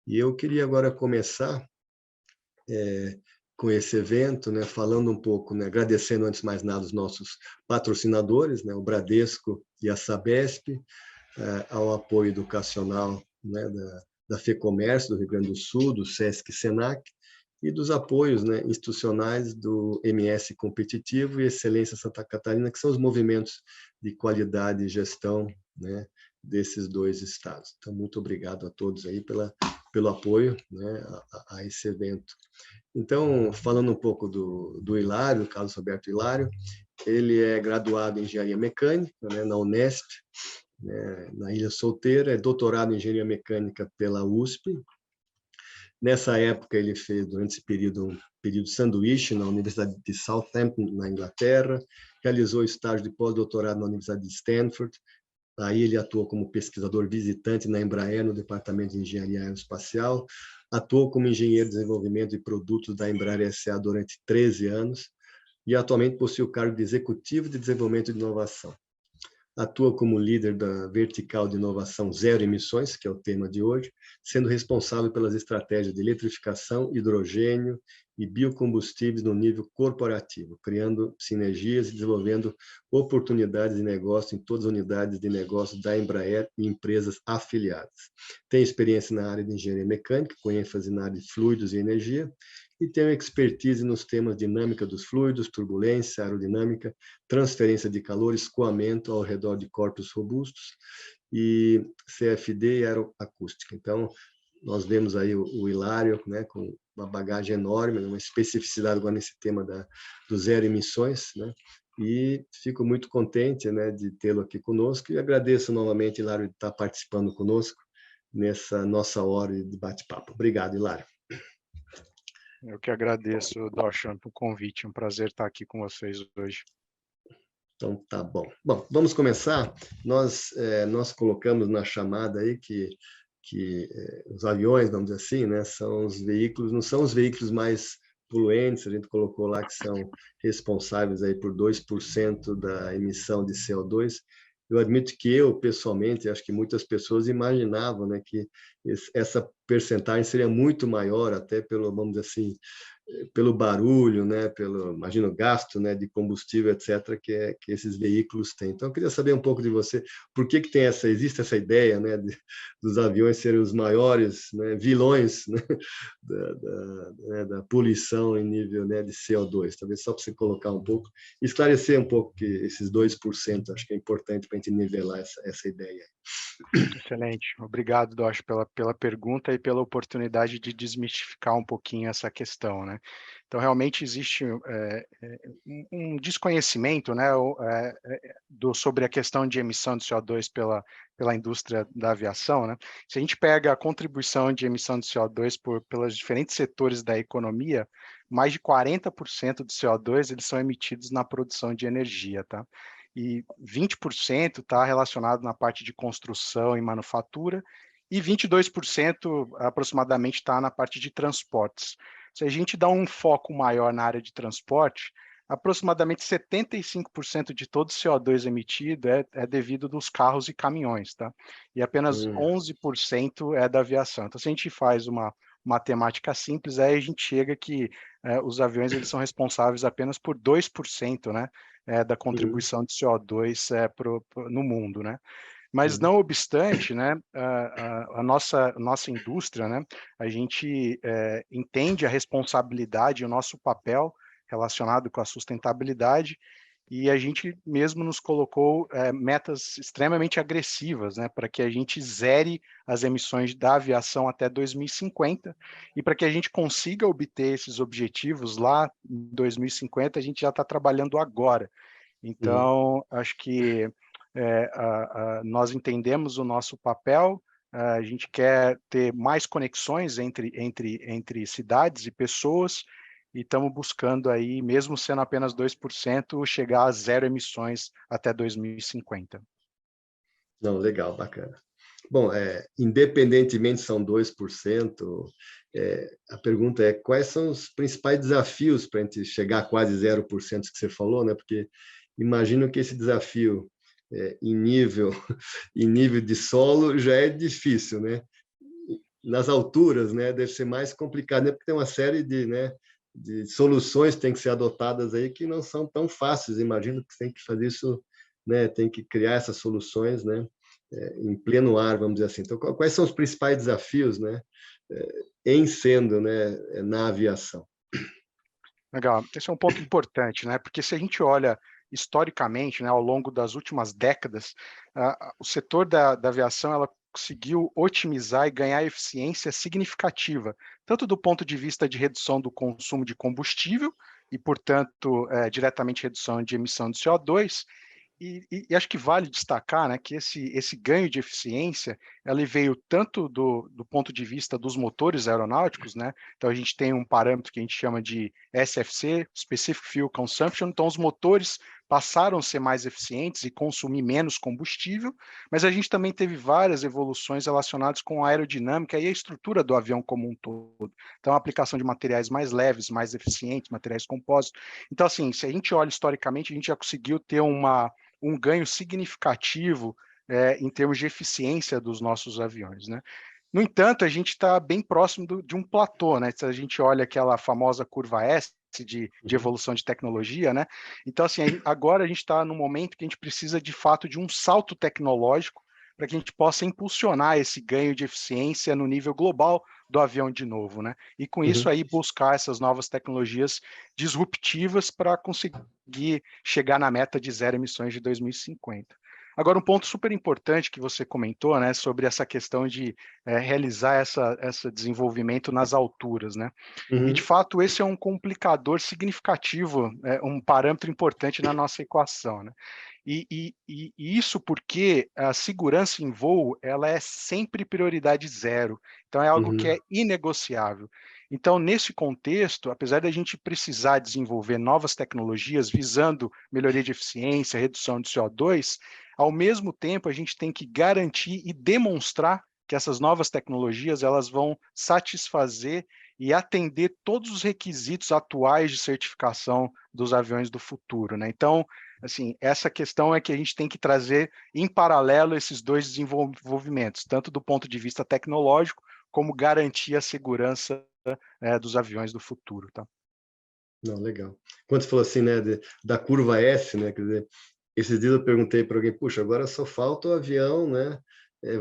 E eu queria agora começar com esse evento, né, falando um pouco, né, agradecendo antes de mais nada os nossos patrocinadores, né, o Bradesco e a Sabesp, ao apoio educacional, né, da FEComércio do Rio Grande do Sul, do SESC e Senac, e dos apoios, né, institucionais do MS Competitivo e Excelência Santa Catarina, que são os movimentos de qualidade e gestão, né, desses dois estados. Então, muito obrigado a todos aí pelo apoio, né, a esse evento. Então, falando um pouco do Hilário, Carlos Roberto Hilário, ele é graduado em Engenharia Mecânica, né, na Unesp, né, na Ilha Solteira, é doutorado em Engenharia Mecânica pela USP. Nessa época, ele fez, durante esse período, um período de sanduíche na Universidade de Southampton, na Inglaterra, realizou estágio de pós-doutorado na Universidade de Stanford. Aí ele atuou como pesquisador visitante na Embraer, no Departamento de Engenharia Aeroespacial, atuou como engenheiro de desenvolvimento de produtos da Embraer S.A. durante 13 anos e atualmente possui o cargo de executivo de desenvolvimento de inovação. Atua como líder da vertical de inovação Zero Emissões, que é o tema de hoje, sendo responsável pelas estratégias de eletrificação, hidrogênio e biocombustíveis no nível corporativo, criando sinergias e desenvolvendo oportunidades de negócio em todas as unidades de negócio da Embraer e empresas afiliadas. Tem experiência na área de engenharia mecânica, com ênfase na área de fluidos e energia, e tem expertise nos temas dinâmica dos fluidos, turbulência, aerodinâmica, transferência de calor, escoamento ao redor de corpos robustos e CFD e aeroacústica. Então, nós vemos aí o Hilário, né, com uma bagagem enorme, uma especificidade agora nesse tema do zero emissões, né, e fico muito contente, né, de tê-lo aqui conosco e agradeço novamente, Hilário, de estar participando conosco nessa nossa hora de bate-papo. Obrigado, Hilário. Eu que agradeço, Dochan, pelo convite. É um prazer estar aqui com vocês hoje. Então, tá bom. Bom, vamos começar. Nós colocamos na chamada aí que os aviões, vamos dizer assim, né, são os veículos, não são os veículos mais poluentes, a gente colocou lá que são responsáveis aí por 2% da emissão de CO2. Eu admito que eu, pessoalmente, acho que muitas pessoas imaginavam, né, que essa percentagem seria muito maior, até pelo, vamos dizer assim, pelo barulho, né, pelo, imagino, gasto, né, de combustível, etc., que esses veículos têm. Então, eu queria saber um pouco de você, por que tem existe essa ideia, né, dos aviões serem os maiores, né, vilões, né, da poluição em nível, né, de CO2. Talvez só para você colocar um pouco, esclarecer um pouco que esses 2%, acho que é importante para a gente nivelar essa ideia. Excelente. Obrigado, Dosh, pela pergunta e pela oportunidade de desmistificar um pouquinho essa questão, né? Então, realmente existe um desconhecimento, né, sobre a questão de emissão de CO2 pela indústria da aviação, né? Se a gente pega a contribuição de emissão de CO2 pelos diferentes setores da economia, mais de 40% do CO2 eles são emitidos na produção de energia, tá? E 20% está relacionado na parte de construção e manufatura, e 22% aproximadamente está na parte de transportes. Se a gente dá um foco maior na área de transporte, aproximadamente 75% de todo o CO2 emitido é devido dos carros e caminhões, tá? E apenas 11% é da aviação. Então, se a gente faz uma matemática simples, aí a gente chega que os aviões eles são responsáveis apenas por 2%, né, da contribuição de CO2 no mundo, né? Mas não obstante, né, a nossa indústria, né, a gente entende a responsabilidade e o nosso papel relacionado com a sustentabilidade, e a gente mesmo nos colocou metas extremamente agressivas, né, para que a gente zere as emissões da aviação até 2050, e para que a gente consiga obter esses objetivos lá em 2050, a gente já está trabalhando agora. Então, acho que nós entendemos o nosso papel, a gente quer ter mais conexões entre cidades e pessoas, e estamos buscando aí, mesmo sendo apenas 2%, chegar a zero emissões até 2050. Não, legal, bacana. Bom, independentemente são 2%, a pergunta é quais são os principais desafios para a gente chegar a quase 0% que você falou, né? Porque imagino que esse desafio em nível de solo já é difícil, né? nas alturas, né, deve ser mais complicado, né, porque tem uma série de, né, de soluções que têm que ser adotadas aí que não são tão fáceis. Imagino que tem que fazer isso, né, tem que criar essas soluções, né, em pleno ar, vamos dizer assim. Então, quais são os principais desafios, né, em sendo, né, na aviação? Legal, esse é um ponto importante, né? Porque se a gente olha historicamente, né, ao longo das últimas décadas, o setor da aviação ela conseguiu otimizar e ganhar eficiência significativa, tanto do ponto de vista de redução do consumo de combustível e, portanto, diretamente redução de emissão de CO2. E acho que vale destacar, né, que esse ganho de eficiência, ele veio tanto do ponto de vista dos motores aeronáuticos, né? Então a gente tem um parâmetro que a gente chama de SFC, Specific Fuel Consumption. Então os motores passaram a ser mais eficientes e consumir menos combustível, mas a gente também teve várias evoluções relacionadas com a aerodinâmica e a estrutura do avião como um todo. Então a aplicação de materiais mais leves, mais eficientes, materiais compósitos. Então assim, se a gente olha historicamente, a gente já conseguiu ter um ganho significativo em termos de eficiência dos nossos aviões, né? No entanto, a gente está bem próximo de um platô, né? Se a gente olha aquela famosa curva S de evolução de tecnologia, né? Então, assim, agora a gente está num momento que a gente precisa, de fato, de um salto tecnológico para que a gente possa impulsionar esse ganho de eficiência no nível global do avião de novo, né? E com isso aí buscar essas novas tecnologias disruptivas para conseguir chegar na meta de zero emissões de 2050. Agora, um ponto super importante que você comentou, né, sobre essa questão de realizar esse desenvolvimento nas alturas, né? E, de fato, esse é um complicador significativo, um parâmetro importante na nossa equação, né? E isso porque a segurança em voo ela é sempre prioridade zero. Então, é algo que é inegociável. Então, nesse contexto, apesar da gente precisar desenvolver novas tecnologias visando melhoria de eficiência, redução de CO2, ao mesmo tempo a gente tem que garantir e demonstrar que essas novas tecnologias elas vão satisfazer e atender todos os requisitos atuais de certificação dos aviões do futuro, né? Então, assim, essa questão é que a gente tem que trazer em paralelo esses dois desenvolvimentos, tanto do ponto de vista tecnológico, como garantir a segurança dos aviões do futuro, tá? Não, legal. Quando você falou assim, né, da curva S, né, quer dizer, esses dias eu perguntei para alguém, puxa, agora só falta o avião, né,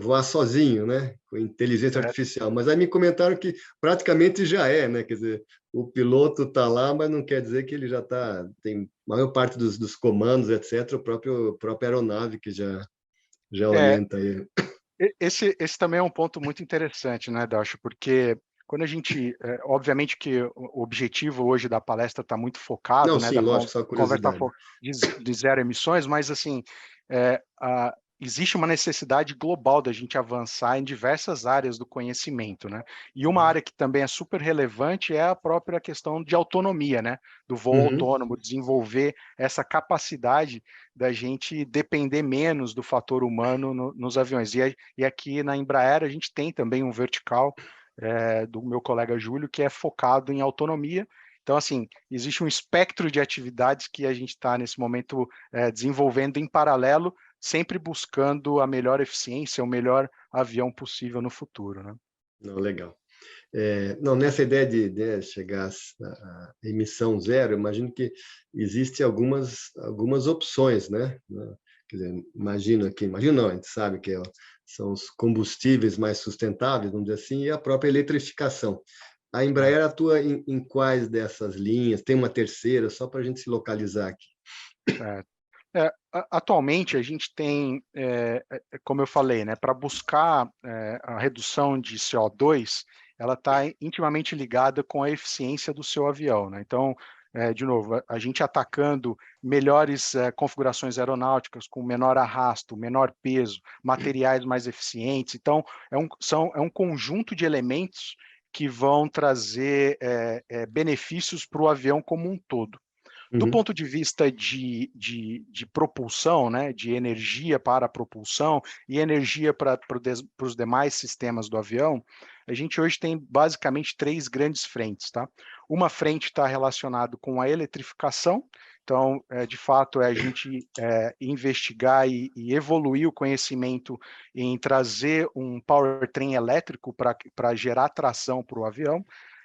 voar sozinho, né, com inteligência artificial. Mas aí me comentaram que praticamente já é, né, quer dizer, o piloto está lá, mas não quer dizer que ele já está, tem a maior parte dos comandos, etc., própria aeronave que já orienta ele. Esse também é um ponto muito interessante, né, Dacho? Porque quando a gente, obviamente que o objetivo hoje da palestra está muito focado, Não, né, sim, lógico, só conversar curiosidade. de zero emissões, mas assim, existe uma necessidade global da gente avançar em diversas áreas do conhecimento, né? E uma área que também é super relevante é a própria questão de autonomia, né? Do voo autônomo, desenvolver essa capacidade da gente depender menos do fator humano nos aviões. E aqui na Embraer a gente tem também um vertical do meu colega Júlio que é focado em autonomia. Então, assim, existe um espectro de atividades que a gente está nesse momento desenvolvendo em paralelo, sempre buscando a melhor eficiência, o melhor avião possível no futuro, né? Não, legal. Não, nessa ideia de chegar à emissão zero, eu imagino que existem algumas opções, né? Quer dizer, imagino não, a gente sabe que são os combustíveis mais sustentáveis, vamos dizer assim, e a própria eletrificação. A Embraer atua em quais dessas linhas? Tem uma terceira, só para a gente se localizar aqui. Atualmente a gente tem, como eu falei, né, para buscar a redução de CO2, ela está intimamente ligada com a eficiência do seu avião, né? Então, de novo, a gente atacando melhores configurações aeronáuticas com menor arrasto, menor peso, materiais mais eficientes. Então, é um conjunto de elementos que vão trazer benefícios para o avião como um todo. Do ponto de vista de propulsão, né, de energia para a propulsão e energia para os demais sistemas do avião, a gente hoje tem basicamente três grandes frentes, tá? Uma frente está relacionada com a eletrificação, Então, de fato, é a gente investigar e evoluir o conhecimento em trazer um powertrain elétrico para gerar tração para o avião,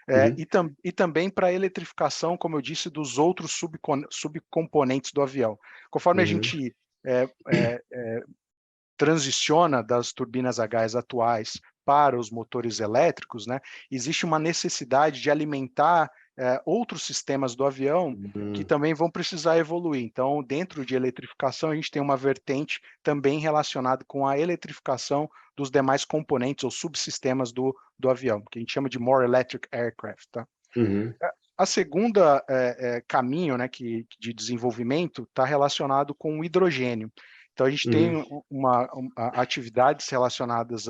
Uhum, e também para a eletrificação, como eu disse, dos outros subcomponentes do avião. Conforme a uhum, gente transiciona das turbinas a gás atuais para os motores elétricos, né, existe uma necessidade de alimentar outros sistemas do avião que uhum, também vão precisar evoluir. Então, dentro de eletrificação, a gente tem uma vertente também relacionada com a eletrificação dos demais componentes ou subsistemas do avião, que a gente chama de More Electric Aircraft. Tá? uhum, A segunda caminho, né, de desenvolvimento está relacionado com o hidrogênio. Então, a gente uhum, tem atividades relacionadas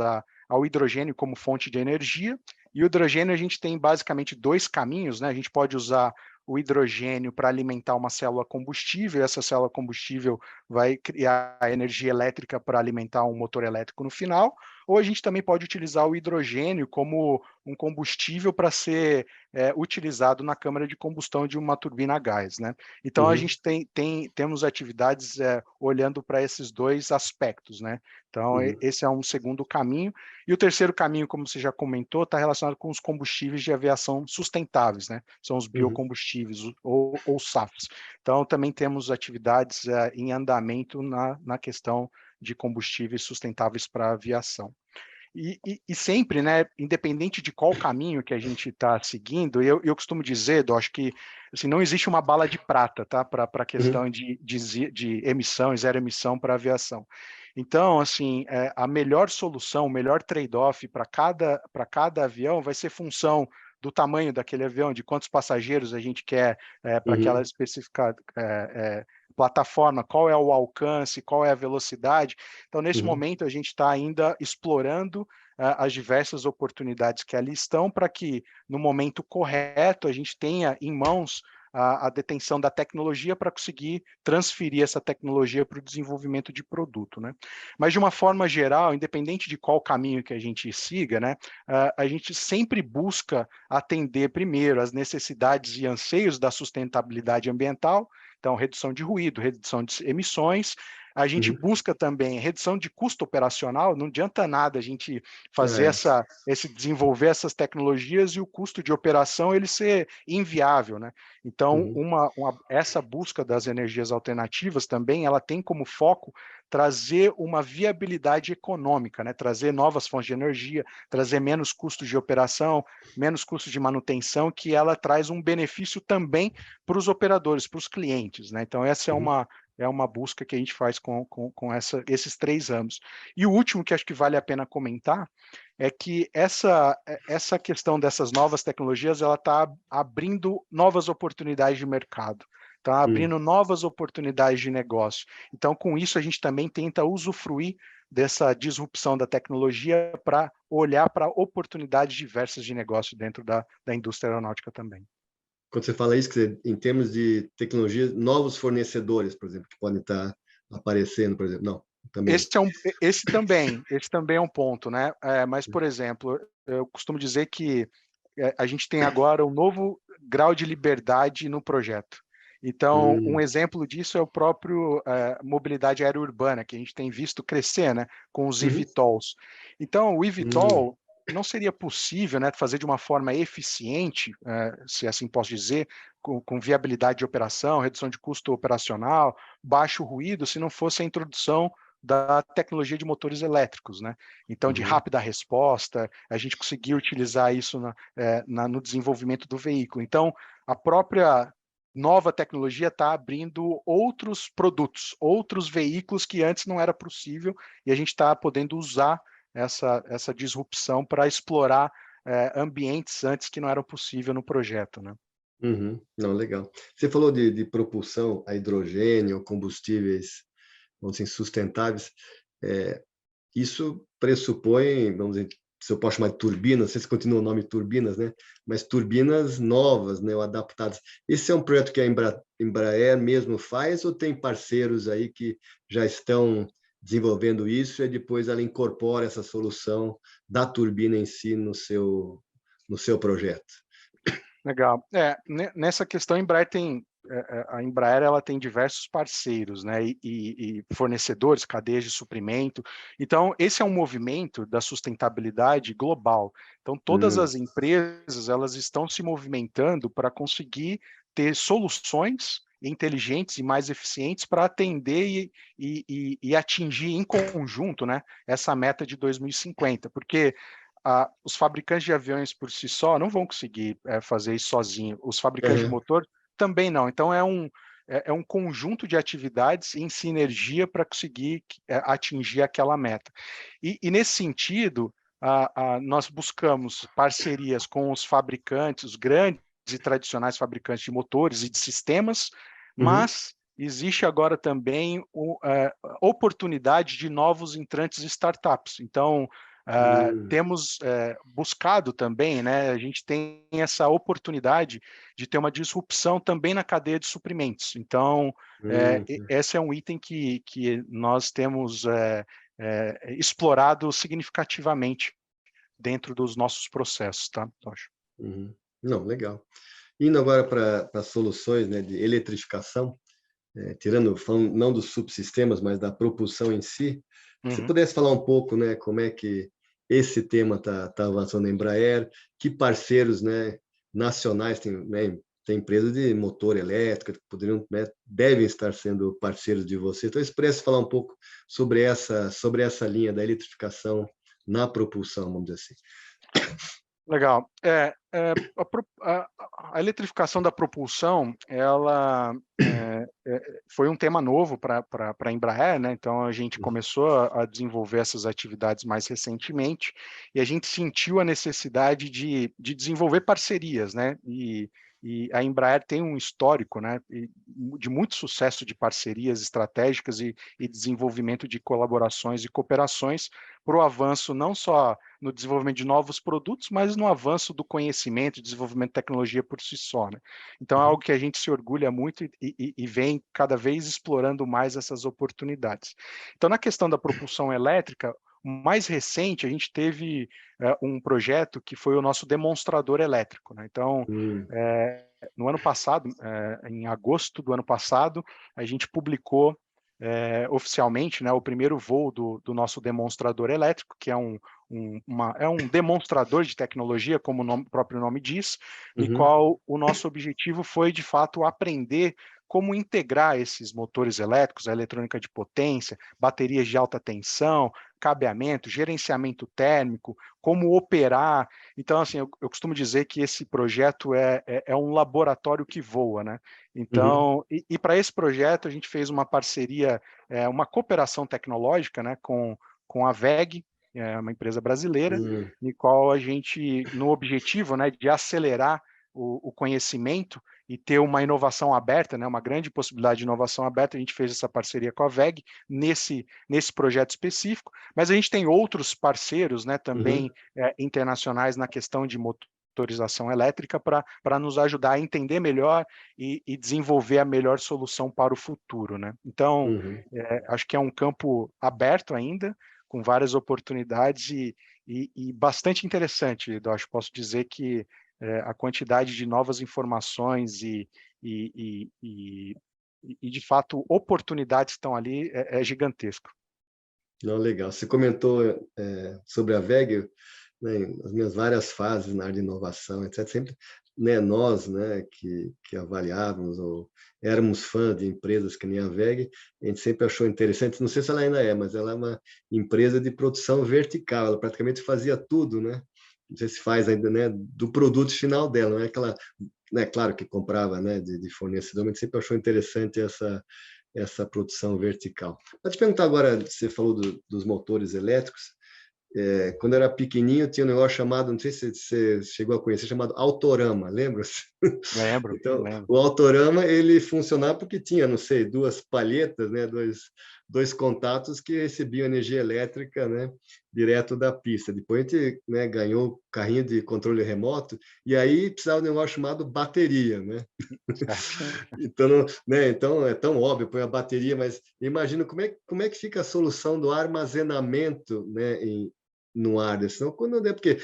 ao hidrogênio como fonte de energia, e o hidrogênio a gente tem basicamente dois caminhos, né? A gente pode usar o hidrogênio para alimentar uma célula combustível, e essa célula combustível vai criar energia elétrica para alimentar um motor elétrico no final, ou a gente também pode utilizar o hidrogênio como um combustível para ser utilizado na câmara de combustão de uma turbina a gás, né? Então, a uhum, gente temos atividades olhando para esses dois aspectos, né? Então, uhum, esse é um segundo caminho. E o terceiro caminho, como você já comentou, está relacionado com os combustíveis de aviação sustentáveis, né? São os uhum. biocombustíveis, ou SAFs. Então, também temos atividades em andamento na questão de combustíveis sustentáveis para a aviação. E sempre, né, independente de qual caminho que a gente está seguindo, eu costumo dizer, eu acho que assim, não existe uma bala de prata, tá, para a Uhum, questão de emissão e zero emissão para a aviação. Então, assim, a melhor solução, o melhor trade-off para cada avião vai ser função do tamanho daquele avião, de quantos passageiros a gente quer para aquela uhum, específica plataforma, qual é o alcance, qual é a velocidade. Então, nesse uhum, momento, a gente está ainda explorando as diversas oportunidades que ali estão para que, no momento correto, a gente tenha em mãos a detenção da tecnologia para conseguir transferir essa tecnologia para o desenvolvimento de produto, né? Mas, de uma forma geral, independente de qual caminho que a gente siga, né, a gente sempre busca atender primeiro as necessidades e anseios da sustentabilidade ambiental, então redução de ruído, redução de emissões. A gente uhum. busca também redução de custo operacional, não adianta nada a gente fazer É. desenvolver essas tecnologias e o custo de operação ele ser inviável, né? Então, Uhum, essa busca das energias alternativas também, ela tem como foco trazer uma viabilidade econômica, né? Trazer novas fontes de energia, trazer menos custos de operação, menos custos de manutenção, que ela traz um benefício também para os operadores, para os clientes, né? Então, essa uhum, é uma busca que a gente faz com esses 3 anos. E o último que acho que vale a pena comentar é que essa questão dessas novas tecnologias ela está abrindo novas oportunidades de mercado, está uhum. abrindo novas oportunidades de negócio. Então, com isso, a gente também tenta usufruir dessa disrupção da tecnologia para olhar para oportunidades diversas de negócio dentro da indústria aeronáutica também. Quando você fala isso, quer dizer, em termos de tecnologia, novos fornecedores, por exemplo, que podem estar aparecendo, por exemplo. Não, também. Esse também é um ponto, né? Mas, por exemplo, eu costumo dizer que a gente tem agora um novo grau de liberdade no projeto. Então, um Hum, exemplo disso é o próprio mobilidade aérea urbana, que a gente tem visto crescer, né, com os uhum, eVTOLs. Então, o hum, eVTOL não seria possível, né, fazer de uma forma eficiente, se assim posso dizer, com viabilidade de operação, redução de custo operacional, baixo ruído, se não fosse a introdução da tecnologia de motores elétricos, né? Então, de uhum, rápida resposta, a gente conseguiu utilizar isso no desenvolvimento do veículo. Então, a própria nova tecnologia está abrindo outros produtos, outros veículos que antes não era possível, e a gente está podendo usar essa disrupção para explorar ambientes antes que não eram possível no projeto, né? uhum. Não, legal. Você falou de propulsão a hidrogênio, combustíveis, vamos dizer, sustentáveis. É, isso pressupõe, vamos dizer, se eu posso chamar de turbinas, não sei se continua o nome turbinas, né? Mas turbinas novas, né, ou adaptadas. Esse é um projeto que a Embraer mesmo faz ou tem parceiros aí que já estão desenvolvendo isso e depois ela incorpora essa solução da turbina em si no seu projeto? Legal. Nessa questão, a Embraer a Embraer ela tem diversos parceiros, né, e fornecedores, cadeias de suprimento. Então, esse é um movimento da sustentabilidade global. Então, todas as empresas elas estão se movimentando para conseguir ter soluções inteligentes e mais eficientes para atender e atingir em conjunto, né, essa meta de 2050, porque os fabricantes de aviões por si só não vão conseguir fazer isso sozinho. Os fabricantes de Aham. motor também não. Então, é um conjunto de atividades em sinergia para conseguir atingir aquela meta. E nesse sentido, nós buscamos parcerias com os fabricantes, os grandes e tradicionais fabricantes de motores e de sistemas, Uhum. mas existe agora também oportunidade de novos entrantes e startups. Então, temos buscado também, né, a gente tem essa oportunidade de ter uma disrupção também na cadeia de suprimentos. Então, Hum. esse é um item que nós temos explorado significativamente dentro dos nossos processos, tá, Tocha? Uhum. Não, legal. Indo agora para soluções, né, de eletrificação, falando não dos subsistemas, mas da propulsão em si, se Uhum. pudesse falar um pouco, né, como é que esse tema tá avançando na Embraer, que parceiros, né, nacionais tem empresas de motor elétrico que poderiam, né, devem estar sendo parceiros de você. Então, se pudesse falar um pouco sobre essa linha da eletrificação na propulsão, vamos dizer assim. Legal. A eletrificação da propulsão, ela foi um tema novo para a Embraer, né? Então a gente começou a desenvolver essas atividades mais recentemente e a gente sentiu a necessidade de desenvolver parcerias, né? E a Embraer tem um histórico, né, de muito sucesso de parcerias estratégicas e desenvolvimento de colaborações e cooperações para o avanço não só no desenvolvimento de novos produtos, mas no avanço do conhecimento e desenvolvimento de tecnologia por si só, né? Então é algo que a gente se orgulha muito e vem cada vez explorando mais essas oportunidades. Então, na questão da propulsão elétrica, o mais recente, a gente teve um projeto que foi o nosso demonstrador elétrico, né? Então, Hum. no ano passado, em agosto do ano passado, a gente publicou oficialmente, né, o primeiro voo do nosso demonstrador elétrico, que é um demonstrador de tecnologia, como o próprio nome diz, no Uhum. qual o nosso objetivo foi, de fato, aprender como integrar esses motores elétricos, a eletrônica de potência, baterias de alta tensão, cabeamento, gerenciamento térmico, como operar. Então, assim, eu costumo dizer que esse projeto é um laboratório que voa, né? Uhum. Então, e para esse projeto a gente fez uma parceria, uma cooperação tecnológica, né, com a WEG, uma empresa brasileira, Hum. no qual a gente, no objetivo, né, de acelerar o conhecimento e ter uma inovação aberta, né, uma grande possibilidade de inovação aberta, a gente fez essa parceria com a WEG nesse projeto específico, mas a gente tem outros parceiros, né, Uhum. também internacionais na questão de motorização elétrica para nos ajudar a entender melhor e desenvolver a melhor solução para o futuro, né? Então, Uhum. acho que é um campo aberto ainda, com várias oportunidades e bastante interessante, Edocho. Posso dizer que a quantidade de novas informações e, e, de fato, oportunidades que estão ali é gigantesco. Não, legal. Você comentou sobre a WEG, né, as minhas várias fases na área de inovação, etc. Sempre, né, nós, né, que avaliávamos ou éramos fãs de empresas que nem a WEG, a gente sempre achou interessante. Não sei se ela ainda é, mas ela é uma empresa de produção vertical. Ela praticamente fazia tudo, né? Não sei se faz ainda, né, do produto final dela. Não é aquela, né, claro que comprava, né, de fornecedor, mas sempre achou interessante essa produção vertical. Vou te perguntar agora, você falou dos motores elétricos. Quando eu era pequenininho, tinha um negócio chamado, não sei se você chegou a conhecer, chamado Autorama, lembra? Lembro, Então, lembro. o Autorama, ele funcionava porque tinha, não sei, duas palhetas, né, dois contatos que recebiam energia elétrica, né, direto da pista. Depois a gente, né, ganhou carrinho de controle remoto e aí precisava de um negócio chamado bateria, né? Certo. Então, né, então é tão óbvio, põe a bateria, mas imagina como é que fica a solução do armazenamento, né, no ar, né? Senão, quando não é porque,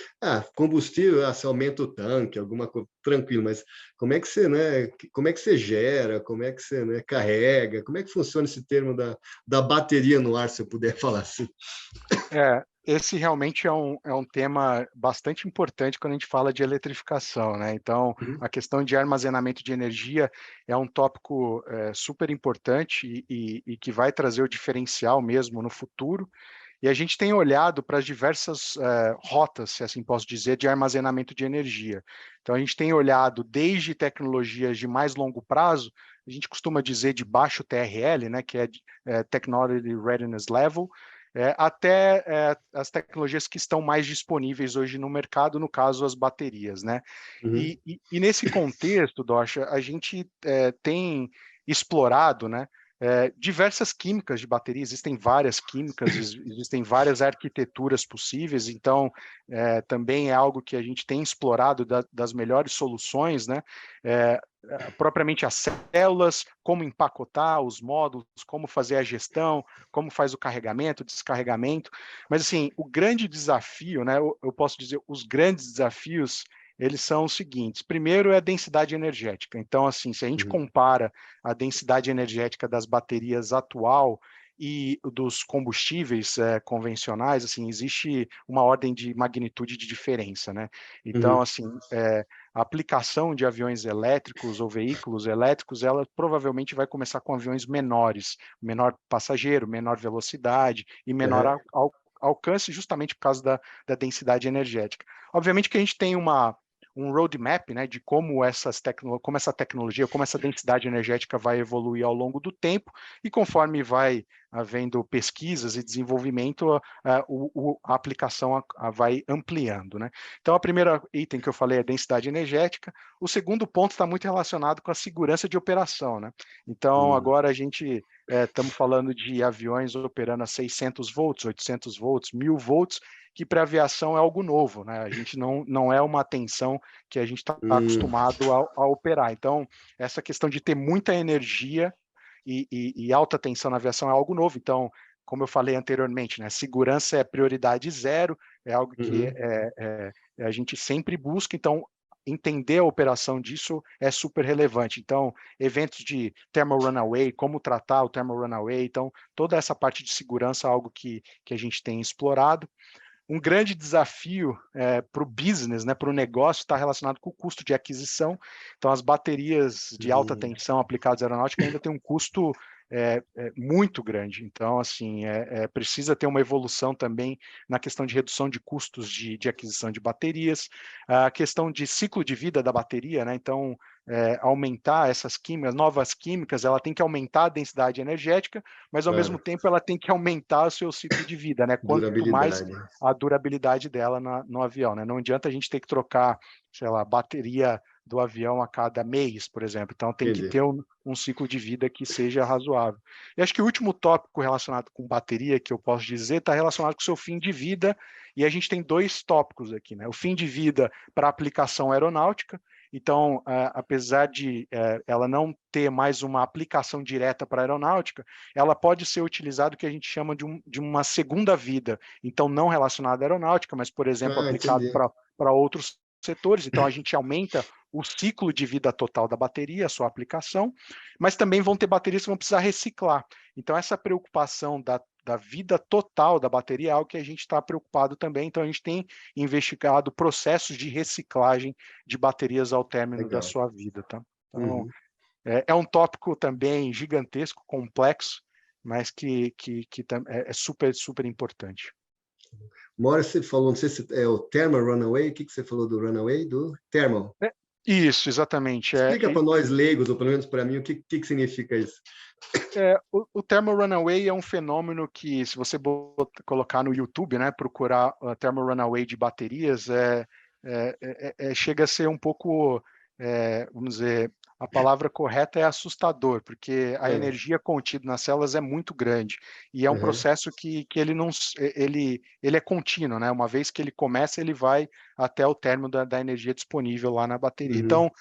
combustível, você aumenta o tanque, alguma coisa, tranquilo, mas como é que você, né, como é que você gera, como é que você, né, carrega, como é que funciona esse termo da bateria no ar, se eu puder falar assim? Esse realmente é um tema bastante importante quando a gente fala de eletrificação, né? Então, Uhum, a questão de armazenamento de energia é um tópico super importante e que vai trazer o diferencial mesmo no futuro. E a gente tem olhado para as diversas rotas, se assim posso dizer, de armazenamento de energia. Então, a gente tem olhado desde tecnologias de mais longo prazo, a gente costuma dizer de baixo TRL, né, que é Technology Readiness Level, até as tecnologias que estão mais disponíveis hoje no mercado, no caso, as baterias, né? uhum, E nesse contexto, Docha, a gente tem explorado, né, diversas químicas de bateria, existem várias químicas, existem várias arquiteturas possíveis, então também é algo que a gente tem explorado das melhores soluções, né? Propriamente as células, como empacotar os módulos, como fazer a gestão, como faz o carregamento, descarregamento. Mas assim, o grande desafio, né? Eu posso dizer, os grandes desafios eles são os seguintes. Primeiro é a densidade energética. Então, assim, se a gente uhum, compara a densidade energética das baterias atual e dos combustíveis convencionais, assim, existe uma ordem de magnitude de diferença, né? Então, uhum. assim, a aplicação de aviões elétricos ou veículos elétricos, ela provavelmente vai começar com aviões menores, menor passageiro, menor velocidade e menor Aham, alcance, justamente por causa da densidade energética. Obviamente que a gente tem um roadmap, né, de como como essa tecnologia, como essa densidade energética vai evoluir ao longo do tempo, e conforme vai havendo pesquisas e desenvolvimento, a aplicação vai ampliando, né? Então, a primeira item que eu falei é a densidade energética. O segundo ponto está muito relacionado com a segurança de operação, né? Então, uhum. agora a gente estamos falando de aviões operando a 600 volts, 800 volts, 1000 volts, que para a aviação é algo novo, né? A gente não é uma tensão que a gente está Hum, acostumado a operar. Então, essa questão de ter muita energia e alta tensão na aviação é algo novo. Então, como eu falei anteriormente, né, segurança é prioridade zero, é algo que uhum. a gente sempre busca. Então, entender a operação disso é super relevante. Então, eventos de thermal runaway, como tratar o thermal runaway, então, toda essa parte de segurança é algo que a gente tem explorado. Um grande desafio para o business, né, para o negócio, está relacionado com o custo de aquisição. Então, as baterias de alta Hum. tensão aplicadas à aeronáutica ainda têm um custo muito grande. Então, assim, precisa ter uma evolução também na questão de redução de custos de aquisição de baterias, a questão de ciclo de vida da bateria, né? Então, aumentar essas químicas, novas químicas, ela tem que aumentar a densidade energética, mas ao mesmo Claro, tempo ela tem que aumentar o seu ciclo de vida, né? Quanto mais durabilidade. a durabilidade dela no avião, né? Não adianta a gente ter que trocar, sei lá, bateria do avião a cada mês, por exemplo. Então tem que Entendi. ter um ciclo de vida que seja razoável. E acho que o último tópico relacionado com bateria que eu posso dizer está relacionado com o seu fim de vida, e a gente tem dois tópicos aqui, né? O fim de vida para aplicação aeronáutica. Então, apesar de ela não ter mais uma aplicação direta para a aeronáutica, ela pode ser utilizada o que a gente chama de uma segunda vida. Então, não relacionada à aeronáutica, mas, por exemplo, Ah, aplicado entendi. para outros setores. Então, a gente aumenta o ciclo de vida total da bateria, a sua aplicação, mas também vão ter baterias que vão precisar reciclar. Então, essa preocupação da vida total da bateria é algo que a gente está preocupado também. Então, a gente tem investigado processos de reciclagem de baterias ao término da Legal. sua vida, tá? Então, Uhum. é um tópico também gigantesco, complexo, mas que é super, super importante. Uma hora você falou, não sei se é o Thermal Runaway, o que você falou do Runaway? Do Thermal. Isso, exatamente. Explica para nós leigos, ou pelo menos para mim, o que significa isso. O thermal runaway é um fenômeno que, se você colocar no YouTube, né, procurar thermal runaway de baterias, chega a ser um pouco, vamos dizer, a palavra correta é assustador, porque a É. energia contida nas células é muito grande e é um Uhum. processo que ele não, ele é contínuo, né? Uma vez que ele começa, ele vai até o término da energia disponível lá na bateria. Uhum. Então,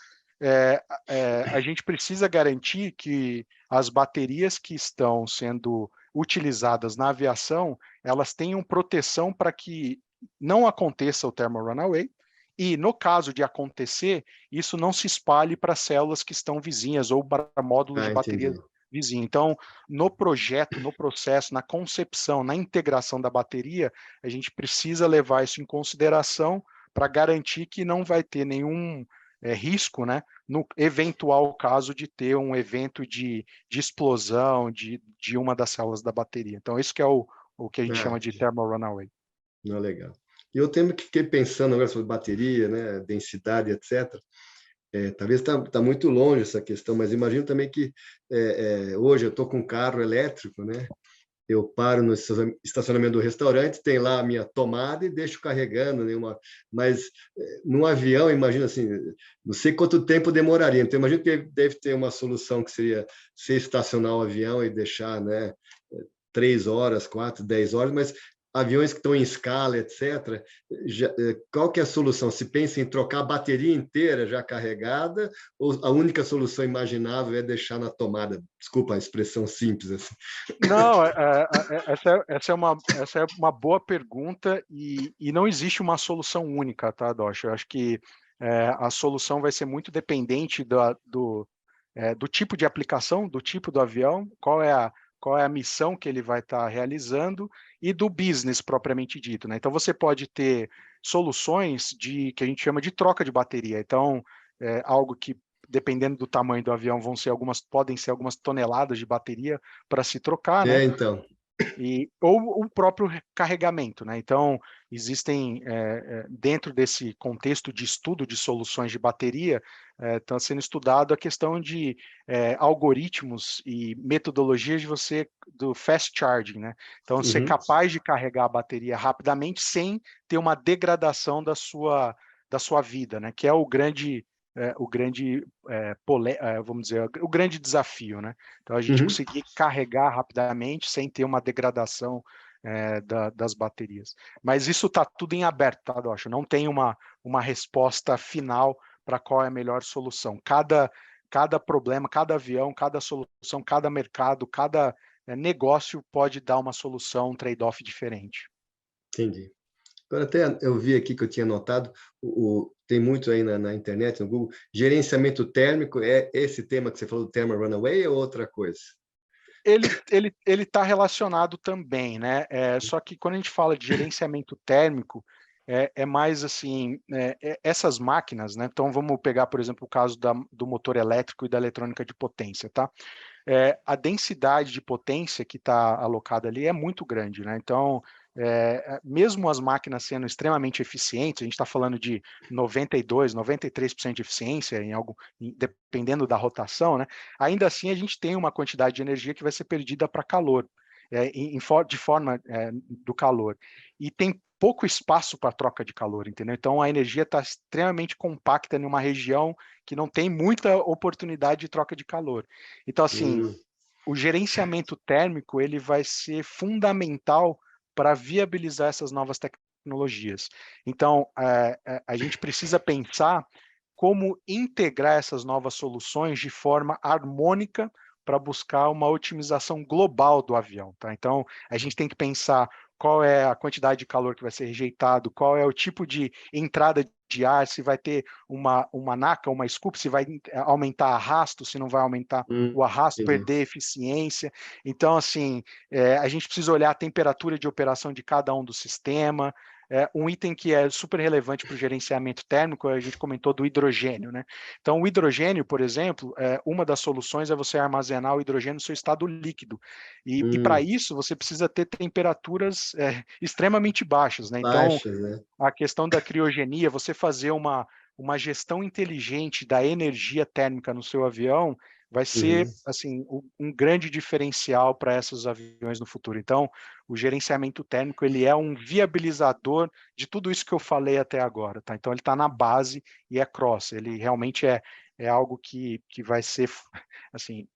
a gente precisa garantir que as baterias que estão sendo utilizadas na aviação, elas tenham proteção para que não aconteça o thermal runaway, e no caso de acontecer, isso não se espalhe para células que estão vizinhas ou para módulos de bateria Entendi. vizinho. Então, no projeto, no processo, na concepção, na integração da bateria, a gente precisa levar isso em consideração para garantir que não vai ter nenhum risco, né, no eventual caso de ter um evento de explosão de uma das células da bateria. Então, isso que é o que a gente chama de thermal runaway. Não, legal. E eu tenho que fiquei pensando agora sobre bateria, né, densidade, etc. Talvez tá muito longe essa questão, mas imagino também que hoje eu estou com um carro elétrico, né? Eu paro no estacionamento do restaurante, tem lá a minha tomada e deixo carregando, né? Mas num avião, imagina assim, não sei quanto tempo demoraria. Então, imagino que deve ter uma solução que seria você estacionar o avião e deixar, né, 3 horas, 4, 10 horas, mas aviões que estão em escala, etc., qual que é a solução? Se pensa em trocar a bateria inteira já carregada, ou a única solução imaginável é deixar na tomada? Desculpa a expressão simples assim. Não, essa é uma boa pergunta e não existe uma solução única, tá, Dosh? Eu acho que a solução vai ser muito dependente do tipo de aplicação, do tipo do avião, qual é a missão que ele vai estar realizando e do business propriamente dito, né? Então você pode ter soluções que a gente chama de troca de bateria. Então, algo que dependendo do tamanho do avião podem ser algumas toneladas de bateria para se trocar, né? Então. Ou o próprio carregamento, né? Então, existem, dentro desse contexto de estudo de soluções de bateria, está sendo estudado a questão de algoritmos e metodologias do fast charging, né? Então, ser capaz de carregar a bateria rapidamente sem ter uma degradação da sua vida, né? Que é vamos dizer, o grande desafio, né? Então, a gente conseguir carregar rapidamente sem ter uma degradação das baterias. Mas isso está tudo em aberto, tá, Docha? Não tem uma resposta final para qual é a melhor solução. Cada problema, cada avião, cada solução, cada mercado, cada negócio pode dar uma solução, um trade-off diferente. Entendi. Agora, até eu vi aqui que eu tinha notado, tem muito aí na internet, no Google, gerenciamento térmico, é esse tema que você falou do thermal runaway ou outra coisa? Ele está relacionado também, né? Só que quando a gente fala de gerenciamento térmico, é mais assim, essas máquinas, né? Então vamos pegar, por exemplo, o caso do motor elétrico e da eletrônica de potência, tá? A densidade de potência que está alocada ali é muito grande, né? Então, mesmo as máquinas sendo extremamente eficientes, a gente está falando de 92%, 93% de eficiência dependendo da rotação, né? Ainda assim a gente tem uma quantidade de energia que vai ser perdida para calor, de forma do calor. E tem pouco espaço para troca de calor, entendeu? Então a energia está extremamente compacta em uma região que não tem muita oportunidade de troca de calor. Então, assim, o gerenciamento térmico ele vai ser fundamental para viabilizar essas novas tecnologias. Então, a gente precisa pensar como integrar essas novas soluções de forma harmônica para buscar uma otimização global do avião, tá? Então, a gente tem que pensar qual é a quantidade de calor que vai ser rejeitado, qual é o tipo de entrada de ar, se vai ter uma NACA, uma scoop, se vai aumentar arrasto, se não vai aumentar o arrasto, Entendi. perder eficiência. Então, assim, a gente precisa olhar a temperatura de operação de cada um do sistema. Um item que é super relevante para o gerenciamento térmico, a gente comentou do hidrogênio, né? Então, o hidrogênio, por exemplo, uma das soluções é você armazenar o hidrogênio no seu estado líquido. E para isso, você precisa ter temperaturas extremamente baixas, né? Então, Baixas, né? a questão da criogenia, você fazer uma gestão inteligente da energia térmica no seu avião, vai ser assim um grande diferencial para esses aviões no futuro. Então, o gerenciamento térmico ele é um viabilizador de tudo isso que eu falei até agora, tá? Então, ele está na base e é cross. Ele realmente é algo que vai ser assim.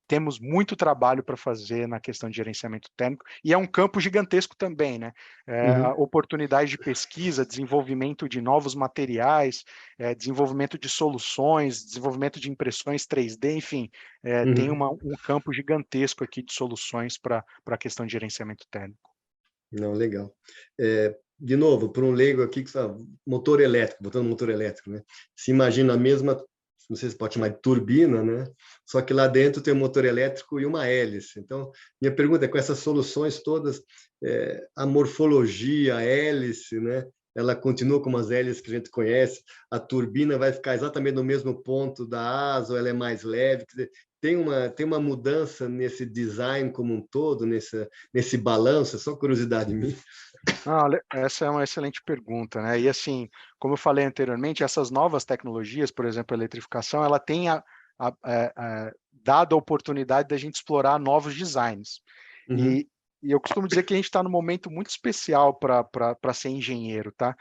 Temos muito trabalho para fazer na questão de gerenciamento térmico e é um campo gigantesco também, né? Oportunidade de pesquisa, desenvolvimento de novos materiais, desenvolvimento de soluções, desenvolvimento de impressões 3D, enfim, tem um campo gigantesco aqui de soluções para a questão de gerenciamento térmico. Não, legal. de novo, para um leigo aqui, que fala motor elétrico, botando motor elétrico, né? Se imagina a mesma, não sei se pode chamar de turbina, né? Só que lá dentro tem um motor elétrico e uma hélice. Então, minha pergunta é, com essas soluções todas, a morfologia, a hélice, né? Ela continua como as hélices que a gente conhece, a turbina vai ficar exatamente no mesmo ponto da asa, ou ela é mais leve, quer dizer, tem uma mudança nesse design como um todo, nesse balanço, é só curiosidade minha. Não, essa é uma excelente pergunta, né? E assim, como eu falei anteriormente, essas novas tecnologias, por exemplo, a eletrificação, ela tem dado a oportunidade da gente explorar novos designs. Uhum. E eu costumo dizer que a gente está num momento muito especial para ser engenheiro, tá?